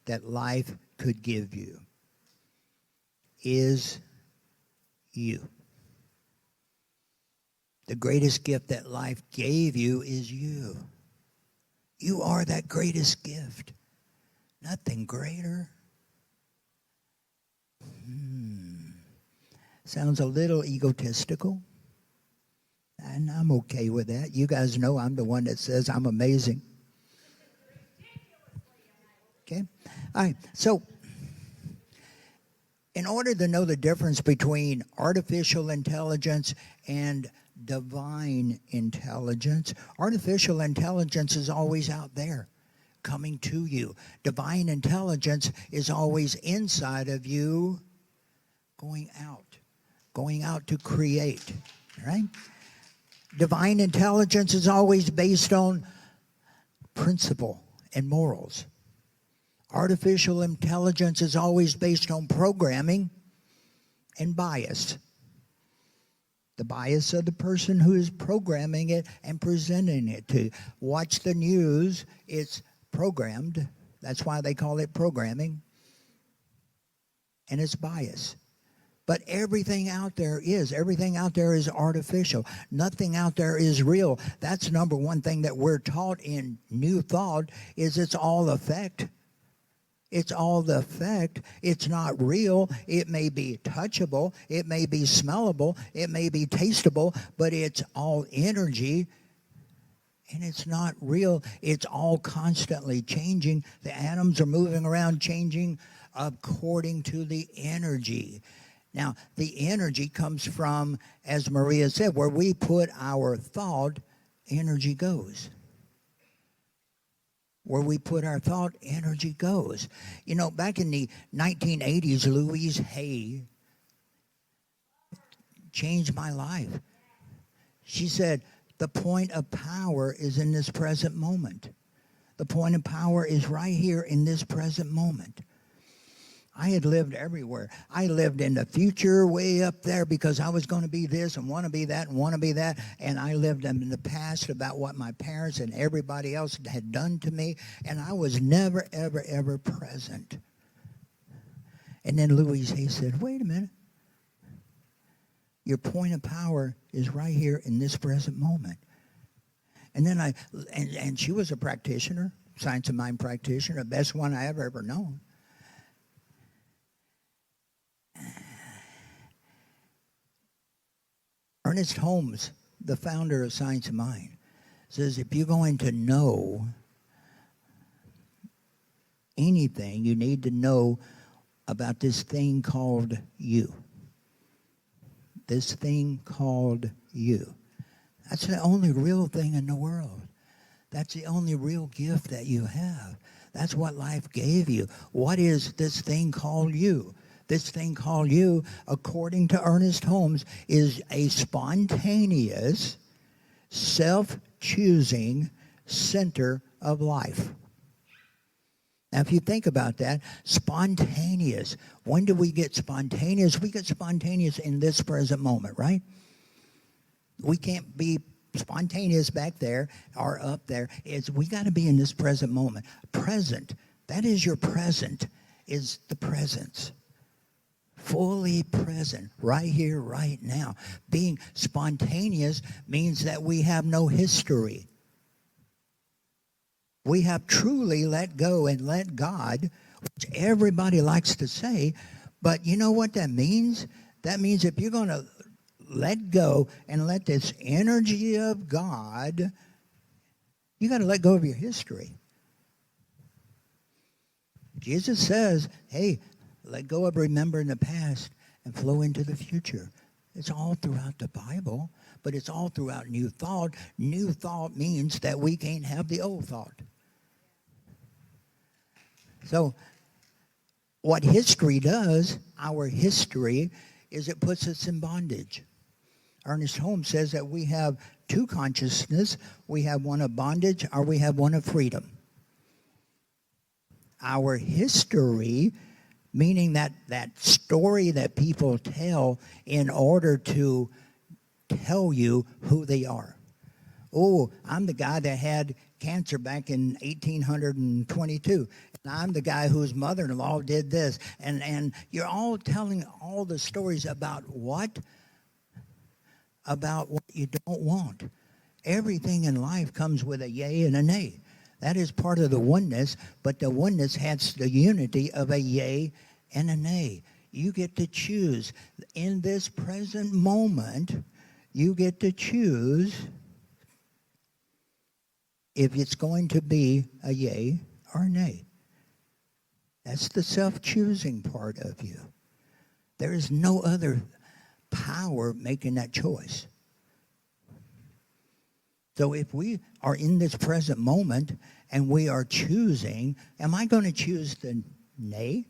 that life could give you is you. The greatest gift that life gave you is you. You are that greatest gift. Nothing greater. Sounds a little egotistical, and I'm okay with that. You guys know I'm the one that says I'm amazing. Okay? All right, so in order to know the difference between artificial intelligence and divine intelligence, artificial intelligence is always out there, coming to you. Divine intelligence is always inside of you, going out to create, right? Divine intelligence is always based on principle and morals. Artificial intelligence is always based on programming and bias. The bias of the person who is programming it and presenting it to. Watch the news, it's programmed. That's why they call it programming. And it's bias. But everything out there is artificial. Nothing out there is real. That's number one thing that we're taught in New Thought is it's all effect. It's all the effect. It's not real. It may be touchable. It may be smellable. It may be tasteable, but it's all energy. And it's not real. It's all constantly changing. The atoms are moving around, changing according to the energy. Now, the energy comes from, as Maria said, where we put our thought, energy goes. Where we put our thought, energy goes. You know, back in the 1980s, Louise Hay changed my life. She said, the point of power is in this present moment. The point of power is right here in this present moment. I had lived everywhere. I lived in the future way up there because I was going to be this and want to be that and want to be that. And I lived in the past about what my parents and everybody else had done to me. And I was never, ever, ever present. And then Louise Hay said, wait a minute. Your point of power is right here in this present moment. And then and she was a practitioner, science of mind practitioner, the best one I ever known. Ernest Holmes, the founder of Science of Mind, says if you're going to know anything, you need to know about this thing called you. This thing called you. That's the only real thing in the world. That's the only real gift that you have. That's what life gave you. What is this thing called you? This thing called you, according to Ernest Holmes, is a spontaneous, self-choosing center of life. Now, if you think about that, spontaneous. When do we get spontaneous? We get spontaneous in this present moment, right? We can't be spontaneous back there or up there. We got to be in this present moment. Present. That is your present, is the presence. Fully present, right here, right now. Being spontaneous means that we have no history. We have truly let go and let God, which everybody likes to say, but you know what that means? That means if you're going to let go and let this energy of God, you got to let go of your history. Jesus says, hey, let go of remembering the past and flow into the future. It's all throughout the Bible, but it's all throughout New Thought. New Thought means that we can't have the old thought. So what history does, our history, is it puts us in bondage. Ernest Holmes says that we have two consciousness. We have one of bondage or we have one of freedom. Our history, meaning that story that people tell in order to tell you who they are. Oh, I'm the guy that had cancer back in 1822. And I'm the guy whose mother-in-law did this. And you're all telling all the stories about what? About what you don't want. Everything in life comes with a yay and a nay. That is part of the oneness, but the oneness has the unity of a yay and a nay. You get to choose. In this present moment, you get to choose if it's going to be a yay or a nay. That's the self-choosing part of you. There is no other power making that choice. So if we are in this present moment and we are choosing, am I going to choose the nay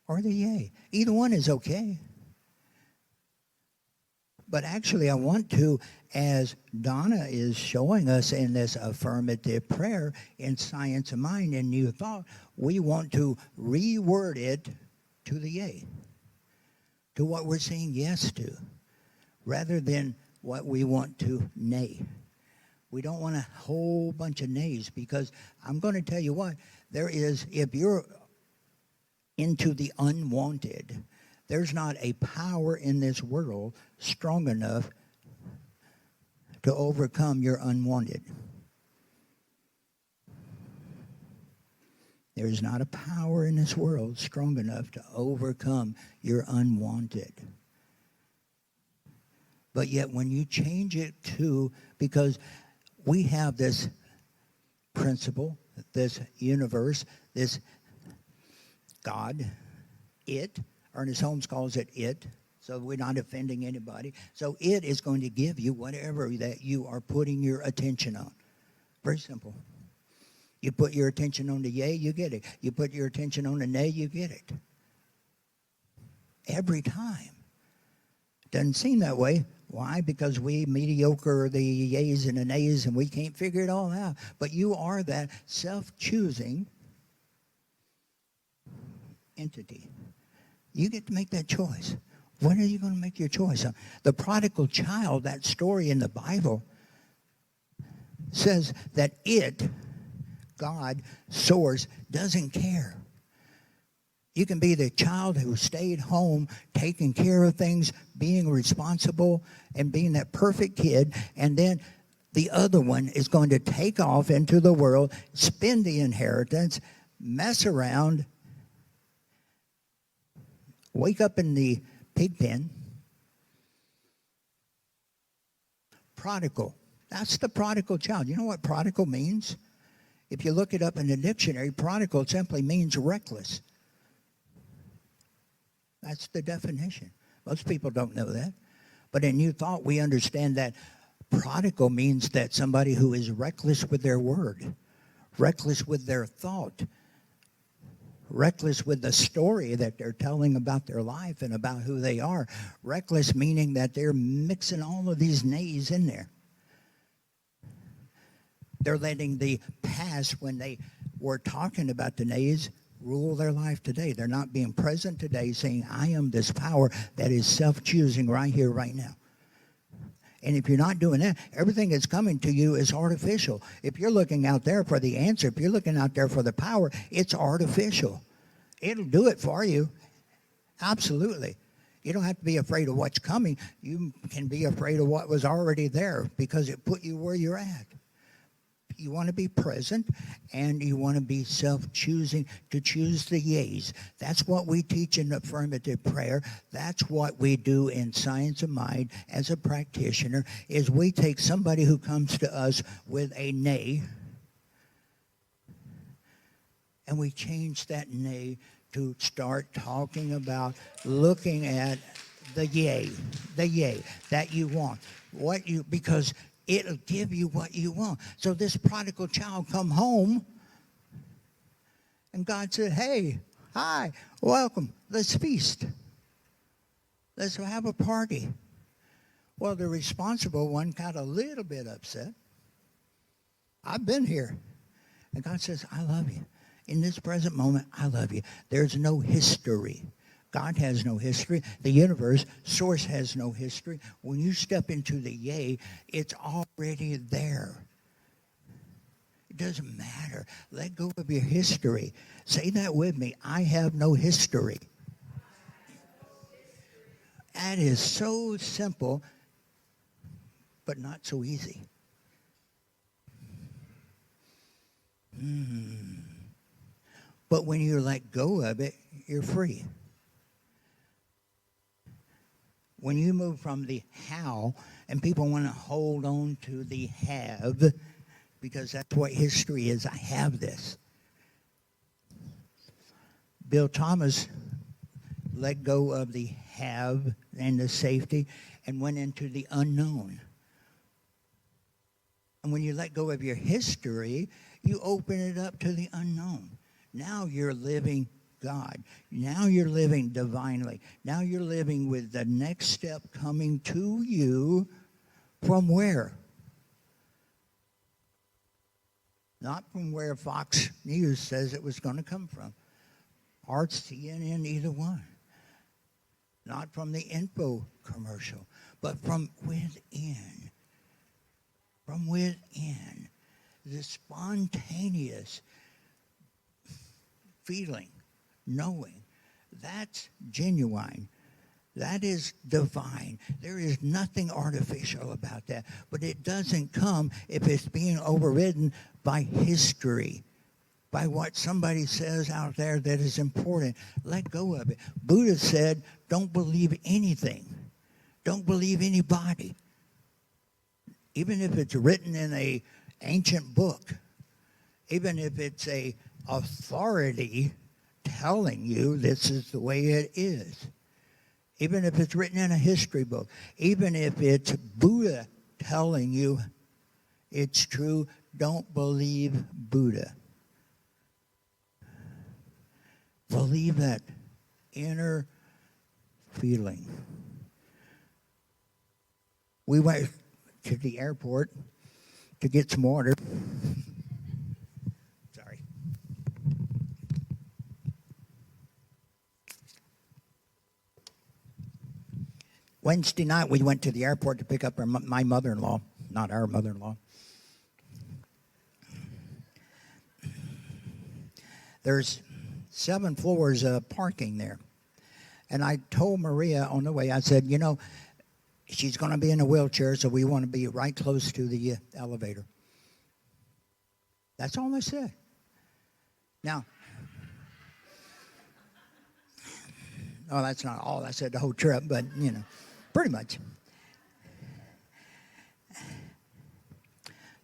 or the yay? Either one is okay. But actually I want to, as Donna is showing us in this affirmative prayer in Science of Mind and New Thought, we want to reword it to the yay, to what we're saying yes to, rather than what we want to nay. We don't want a whole bunch of nays, because I'm going to tell you what, there is, if you're into the unwanted, there's not a power in this world strong enough to overcome your unwanted. There's not a power in this world strong enough to overcome your unwanted. But yet when you change it to, because we have this principle, this universe, this God, it, Ernest Holmes calls it it, so we're not offending anybody. So it is going to give you whatever that you are putting your attention on. Very simple. You put your attention on the yay, you get it. You put your attention on the nay, you get it. Every time. Doesn't seem that way. Why? Because we mediocre the yays and the nays and we can't figure it all out. But you are that self-choosing entity. You get to make that choice. When are you going to make your choice? The prodigal child, that story in the Bible, says that it, God, source, doesn't care. You can be the child who stayed home, taking care of things, being responsible, and being that perfect kid, and then the other one is going to take off into the world, spend the inheritance, mess around, wake up in the pig pen. Prodigal. That's the prodigal child. You know what prodigal means? If you look it up in the dictionary, prodigal simply means reckless. That's the definition. Most people don't know that. But in New Thought, we understand that prodigal means that somebody who is reckless with their word, reckless with their thought, reckless with the story that they're telling about their life and about who they are. Reckless meaning that they're mixing all of these nays in there. They're letting the past, when they were talking about the nays, rule their life today. They're not being present today, saying, I am this power that is self-choosing right here, right now. And if you're not doing that, everything that's coming to you is artificial. If you're looking out there for the answer, if you're looking out there for the power, it's artificial. It'll do it for you. Absolutely. You don't have to be afraid of what's coming. You can be afraid of what was already there because it put you where you're at. You want to be present, and you want to be self-choosing to choose the yays. That's what we teach in affirmative prayer. That's what we do in Science of Mind as a practitioner, is we take somebody who comes to us with a nay, and we change that nay to start talking about looking at the yay that you want. Because it'll give you what you want. So this prodigal child come home, and God said, hey, hi, welcome, let's feast. Let's have a party. Well, the responsible one got a little bit upset. I've been here. And God says, I love you. In this present moment, I love you. There's no history. God has no history. The universe, source, has no history. When you step into the yay, it's already there. It doesn't matter. Let go of your history. Say that with me. I have no history. That is so simple, but not so easy. But when you let go of it, you're free. When you move from the how, and people want to hold on to the have, because that's what history is. I have this. Bill Thomas let go of the have and the safety and went into the unknown. And when you let go of your history, you open it up to the unknown. Now you're living God. Now you're living divinely. Now you're living with the next step coming to you from where? Not from where Fox News says it was going to come from. Or CNN, either one. Not from the info commercial, but from within. From within. The spontaneous feeling, knowing, that's genuine. That is divine. There is nothing artificial about that. But it doesn't come if it's being overridden by history, by what somebody says out there that is important. Let go of it. Buddha said, don't believe anything. Don't believe anybody. Even if it's written in an ancient book, even if it's a authority telling you this is the way it is, even if it's written in a history book, even if it's Buddha telling you it's true, don't believe Buddha. Believe that inner feeling. We went to the airport to get some water. Sorry. Wednesday night, we went to the airport to pick up my mother-in-law, not our mother-in-law. There's 7 floors of parking there. And I told Maria on the way, I said, you know, she's going to be in a wheelchair, so we want to be right close to the elevator. That's all I said. Now, oh, that's not all I said the whole trip, but, you know, pretty much.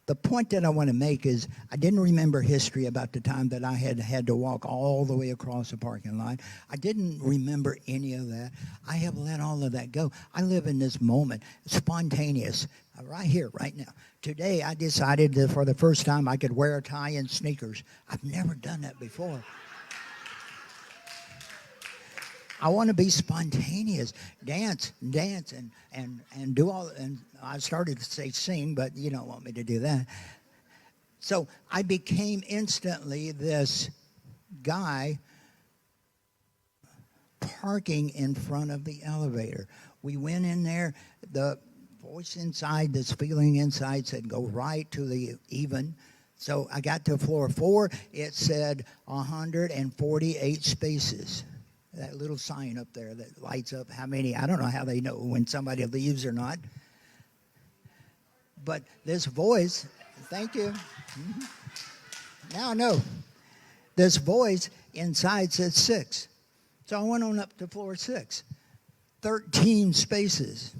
The point that I want to make is I didn't remember history about the time that I had to walk all the way across the parking lot. I didn't remember any of that. I have let all of that go. I live in this moment, spontaneous, right here, right now. Today, I decided that for the first time I could wear a tie and sneakers. I've never done that before. I want to be spontaneous, dance, and do all. And I started to say sing, but you don't want me to do that. So I became instantly this guy parking in front of the elevator. We went in there. The voice inside, this feeling inside said, go right to the even. So I got to floor 4. It said 148 spaces. That little sign up there that lights up how many. I don't know how they know when somebody leaves or not. But this voice, thank you. Now I know. This voice inside said 6. So I went on up to floor 6. 13 spaces.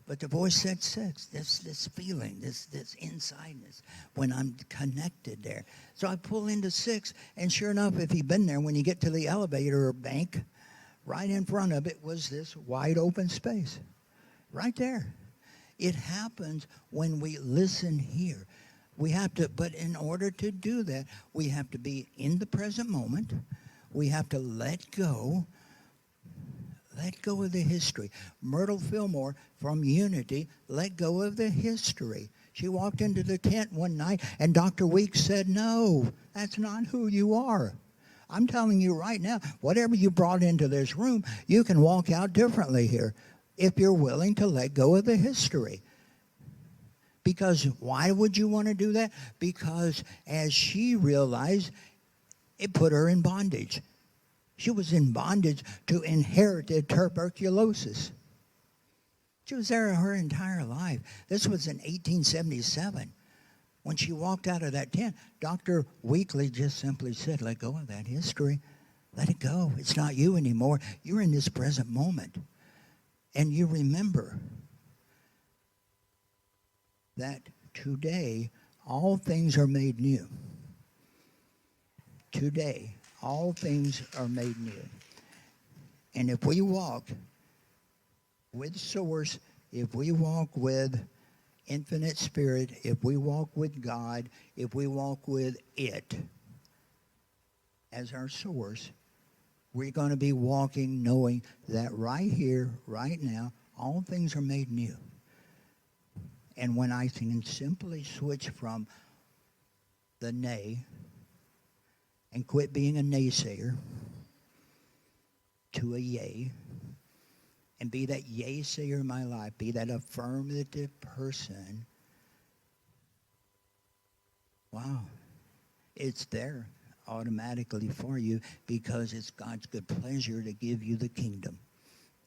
But the voice said 6. This feeling, this insideness, when I'm connected there. So I pull into 6, and sure enough, if you've been there, when you get to the elevator bank, right in front of it was this wide open space. Right there. It happens when we listen here. We have to, but in order to do that, we have to be in the present moment. We have to let go. Let go of the history. Myrtle Fillmore from Unity let go of the history. She walked into the tent one night, and Dr. Weeks said, no, that's not who you are. I'm telling you right now, whatever you brought into this room, you can walk out differently here if you're willing to let go of the history. Because why would you want to do that? Because as she realized, it put her in bondage. She was in bondage to inherited tuberculosis. She was there her entire life. This was in 1877. When she walked out of that tent, Dr. Weekly just simply said, let go of that history. Let it go. It's not you anymore. You're in this present moment. And you remember that today all things are made new. Today all things are made new. And if we walk with Source, if we walk with Infinite Spirit, if we walk with God, if we walk with it as our source, we're going to be walking knowing that right here, right now, all things are made new. And when I can simply switch from the nay and quit being a naysayer to a yay, and be that yay-sayer in my life, be that affirmative person, wow, it's there automatically for you because it's God's good pleasure to give you the kingdom.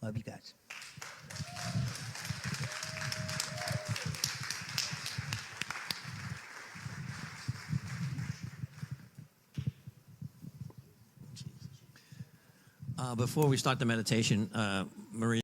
Love you guys. Before we start the meditation, Marie.